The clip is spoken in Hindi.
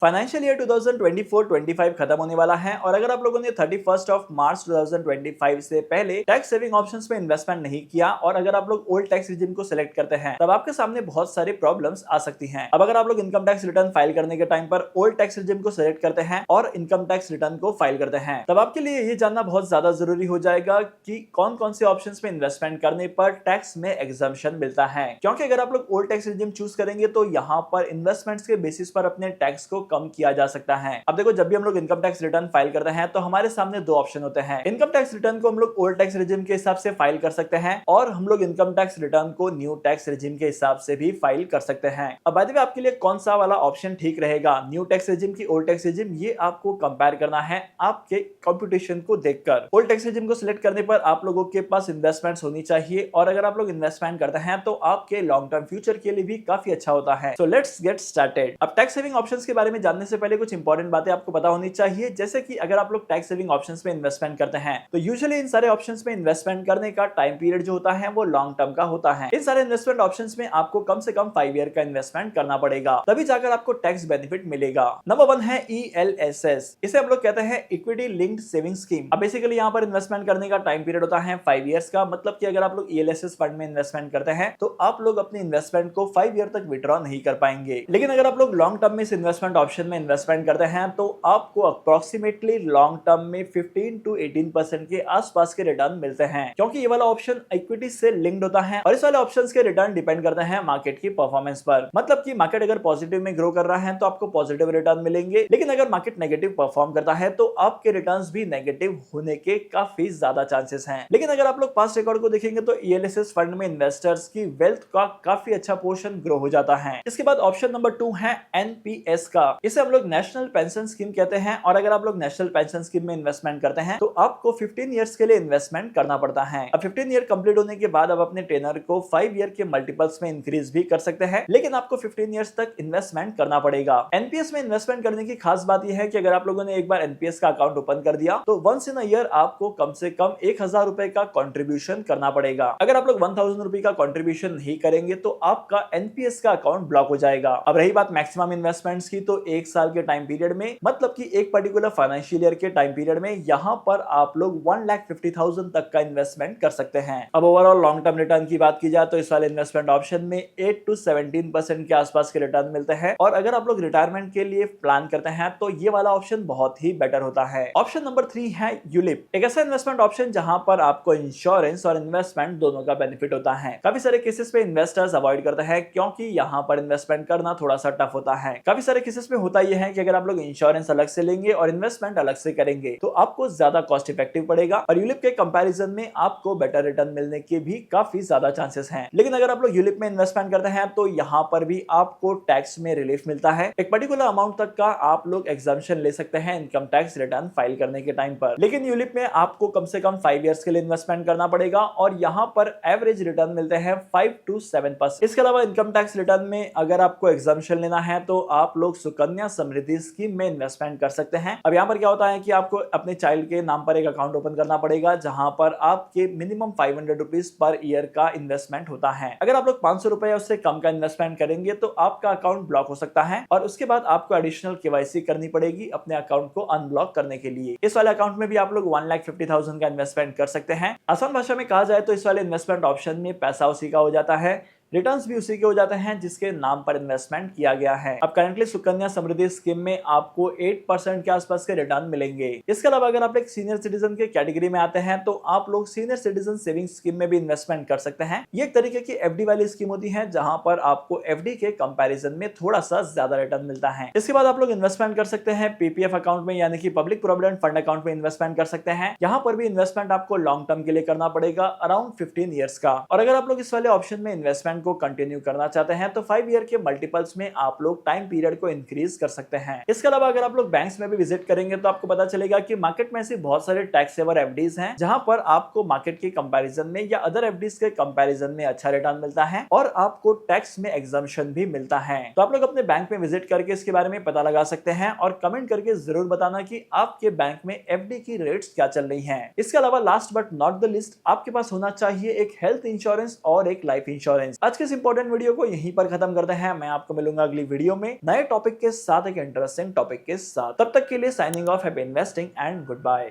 फाइनेंशियल ईयर 2024-25 खत्म होने वाला है और अगर आप लोगों ने 31 ऑफ मार्च 2025 से पहले टैक्स सेविंग ऑप्शंस में इन्वेस्टमेंट नहीं किया और अगर आप लोग ओल्ड टैक्स रिजिम को सिलेक्ट करते हैं तब आपके सामने बहुत सारी प्रॉब्लम्स आ सकती हैं। अब अगर आप लोग इनकम टैक्स रिटर्न फाइल करने के टाइम पर ओल्ड टैक्स रिजिम को सिलेक्ट करते हैं और इनकम टैक्स रिटर्न को फाइल करते हैं तब आपके लिए ये जानना बहुत ज्यादा जरूरी हो जाएगा कि कौन कौन से ऑप्शंस में इन्वेस्टमेंट करने पर टैक्स में एग्जम्पशन मिलता है, क्योंकि अगर आप लोग ओल्ड टैक्स रिजिम चूज करेंगे तो यहाँ पर इन्वेस्टमेंट्स के बेसिस पर अपने टैक्स को कम किया जा सकता है। अब देखो, जब भी हम लोग इनकम टैक्स रिटर्न फाइल करते हैं तो हमारे सामने दो ऑप्शन होते हैं। इनकम टैक्स रिटर्न को हम लोग ओल्ड टैक्स रिजिम के हिसाब से फाइल कर सकते हैं और हम लोग इनकम टैक्स रिटर्न को न्यू टैक्स रिजिम के हिसाब से भी फाइल कर सकते हैं। अब बाय द वे, आपके लिए कौन सा वाला ऑप्शन ठीक रहेगा, न्यू टैक्स रिजिम की ओल्ड टैक्स रिजिम, ये आपको कंपेयर करना है आपके कंप्यूटेशन को देखकर। ओल्ड टैक्स रिजिम को सिलेक्ट करने पर आप लोगों के पास इन्वेस्टमेंट्स होनी चाहिए और अगर आप लोग इन्वेस्टमेंट करते हैं तो आपके लॉन्ग टर्म फ्यूचर के लिए भी काफी अच्छा होता है। So let's get started. अब टैक्स सेविंग ऑप्शंस के बारे में जानने से पहले कुछ इंपॉर्टेंट बातें आपको पता होनी चाहिए, जैसे कि अगर आप लोग टैक्स सेविंग ऑप्शंस में इन्वेस्टमेंट करते हैं तो यूजुअली इन सारे ऑप्शंस में इन्वेस्टमेंट करने का टाइम पीरियड जो होता है वो लॉन्ग टर्म का होता है। इन सारे इन्वेस्टमेंट ऑप्शंस में आपको कम से कम 5 ईयर का इन्वेस्टमेंट करना पड़ेगा, तभी जाकर आपको टैक्स बेनिफिट मिलेगा। नंबर 1 है ELSS। इसे हम लोग कहते हैं इक्विटी लिंक्ड सेविंग स्कीम। अब बेसिकली यहाँ पर इन्वेस्टमेंट करने का टाइम पीरियड होता है 5 इयर्स का, मतलब कि अगर आप लोग ELSS फंड में इन्वेस्टमेंट करते हैं तो आप लोग अपनी इन्वेस्टमेंट को 5 ईयर तक विड्रॉ नहीं कर पाएंगे। लेकिन अगर आप लोग लॉन्ग टर्म में इस इन्वेस्टमेंट ऑप्शन में इन्वेस्टमेंट करते हैं तो आपको अप्रोक्सीमेटली लॉन्ग टर्म में 15 to 18% के आसपास के रिटर्न मिलते हैं, क्योंकि ये वाला ऑप्शन इक्विटी से लिंक्ड होता है और इस वाले ऑप्शंस के रिटर्न डिपेंड करते हैं मार्केट की परफॉर्मेंस पर। मतलब कि मार्केट अगर पॉजिटिव में ग्रो कर रहा है तो आपको पॉजिटिव रिटर्न मिलेंगे, लेकिन अगर मार्केट नेगेटिव परफॉर्म करता है तो आपके रिटर्न्स भी नेगेटिव होने के काफी ज्यादा चांसेस हैं। लेकिन अगर आप लोग पास्ट रिकॉर्ड को देखेंगे तो ELSS फंड में इन्वेस्टर्स की वेल्थ का काफी अच्छा पोर्शन ग्रो हो जाता है। इसके बाद ऑप्शन नंबर 2 है NPS का। इसे हम लोग नेशनल पेंशन स्कीम कहते हैं और अगर आप लोग नेशनल पेंशन स्कीम में इन्वेस्टमेंट करते हैं तो आपको 15 इयर्स के लिए इन्वेस्टमेंट करना पड़ता है। अब 15 ईयर कंप्लीट होने के बाद आप अपने टेनर को 5 ईयर के मल्टीपल्स में इंक्रीज भी कर सकते हैं, लेकिन आपको 15 इयर्स तक इन्वेस्टमेंट करना पड़ेगा। NPS में इन्वेस्टमेंट करने की खास बात यह है कि अगर आप लोगों ने एक बार NPS का अकाउंट ओपन कर दिया तो वंस इन अ ईयर आपको कम से कम 1000 रुपए का कंट्रीब्यूशन करना पड़ेगा। अगर आप लोग 1000 रुपए का कंट्रीब्यूशन नहीं करेंगे तो आपका NPS का अकाउंट ब्लॉक हो जाएगा। अब रही बात मैक्सिमम इन्वेस्टमेंट्स की, तो 1 साल के टाइम पीरियड में, मतलब कि एक पर्टिकुलर फाइनेंशियल ईयर के टाइम पीरियड में यहाँ पर आप लोग 1,50,000 तक का इन्वेस्टमेंट कर सकते हैं। अब ओवरऑल लॉन्ग टर्म रिटर्न की बात की जाए तो इस वाले इन्वेस्टमेंट ऑप्शन में 8 to 17% के आसपास के रिटर्न मिलते हैं और अगर आप लोग रिटायरमेंट के लिए प्लान करते हैं तो ये वाला ऑप्शन बहुत ही बेटर होता है। ऑप्शन नंबर 3 है यूलिप, एक ऐसा इन्वेस्टमेंट ऑप्शन जहां पर आपको इंश्योरेंस और इन्वेस्टमेंट दोनों का बेनिफिट होता है। काफी सारे केसेस में इन्वेस्टर्स अवॉइड करते हैं क्योंकि यहाँ पर इन्वेस्टमेंट करना थोड़ा सा टफ होता है। काफी सारे केसेस में होता यह है कि अगर आप लोग इंश्योरेंस अलग से लेंगे और इन्वेस्टमेंट अलग से करेंगे तो आपको ज्यादा कॉस्ट इफेक्टिव पड़ेगा और यूलिप के कंपैरिजन में आपको बेटर रिटर्न मिलने के भी काफी ज्यादा चांसेस हैं। लेकिन अगर आप लोग यूलिप में इन्वेस्टमेंट करते हैं तो यहाँ पर भी आपको टैक्स में रिलीफ मिलता है। एक पर्टिकुलर अमाउंट तक का आप लोग एग्जम्पशन ले सकते हैं इनकम टैक्स रिटर्न फाइल करने के टाइम पर, लेकिन यूलिप में आपको कम से कम 5 इयर्स के लिए इन्वेस्टमेंट करना पड़ेगा और यहाँ पर एवरेज रिटर्न मिलते हैं 5 to 7%। इसके अलावा इनकम टैक्स रिटर्न में अगर आपको एग्जम्पशन लेना है तो आप लोग सुकन्या समृद्धि स्कीम में इन्वेस्टमेंट कर सकते हैं। अब यहाँ पर क्या होता है कि आपको अपने चाइल्ड के नाम पर एक अकाउंट ओपन करना पड़ेगा जहां पर आपके मिनिमम 500 रुपीज पर ईयर का इन्वेस्टमेंट होता है। अगर आप लोग 500 रुपए या उससे कम का इन्वेस्टमेंट करेंगे तो आपका अकाउंट ब्लॉक हो सकता है और उसके बाद आपको एडिशनल KYC करनी पड़ेगी अपने अकाउंट को अनब्लॉक करने के लिए। इस वाले अकाउंट में भी आप लोग 1,50,000 का इन्वेस्टमेंट कर सकते हैं। आसान भाषा में कहा जाए तो इस वाले इन्वेस्टमेंट ऑप्शन में पैसा उसी का हो जाता है, रिटर्न्स भी उसी के हो जाते हैं जिसके नाम पर इन्वेस्टमेंट किया गया है। अब करंटली सुकन्या समृद्धि स्कीम में आपको 8% के आसपास के रिटर्न मिलेंगे। इसके अलावा अगर आप एक सीनियर सिटीजन के कैटेगरी में आते हैं तो आप लोग सीनियर सिटीजन सेविंग स्कीम में भी इन्वेस्टमेंट कर सकते हैं। ये एक तरीके की FD वाली स्कीम होती है जहां पर आपको FD के कंपैरिजन में थोड़ा सा ज्यादा रिटर्न मिलता है। इसके बाद आप लोग इन्वेस्टमेंट कर सकते हैं PPF अकाउंट में, यानी कि पब्लिक प्रोविडेंट फंड अकाउंट में इन्वेस्टमेंट कर सकते हैं। यहाँ पर भी इन्वेस्टमेंट आपको लॉन्ग टर्म के लिए करना पड़ेगा, अराउंड 15 ईयर्स का। और अगर आप लोग इस वाले ऑप्शन में इन्वेस्टमेंट को कंटिन्यू करना चाहते हैं तो 5 ईयर के मल्टीपल्स में आप लोग टाइम पीरियड को इंक्रीज कर सकते हैं। इसके अलावा अगर आप लोग बैंक्स में भी विजिट करेंगे तो आपको पता चलेगा कि मार्केट में ऐसी बहुत सारे टैक्स सेवर FDs हैं जहां पर आपको मार्केट के कंपैरिजन में या अदर FDs के कंपैरिजन में अच्छा रिटर्न मिलता है और आपको टैक्स में एग्जम्पशन भी मिलता है। तो आप लोग अपने बैंक में विजिट करके इसके बारे में पता लगा सकते हैं और कमेंट करके जरूर बताना कि आपके बैंक में FD की रेट्स क्या चल रही हैं। इसके अलावा last but not the list, आपके पास होना चाहिए एक हेल्थ इंश्योरेंस और एक लाइफ इंश्योरेंस। आज के इस इंपॉर्टेंट वीडियो को यहीं पर खत्म करते हैं। मैं आपको मिलूंगा अगली वीडियो में नए टॉपिक के साथ, एक इंटरेस्टिंग टॉपिक के साथ। तब तक के लिए signing off, happy investing and good bye.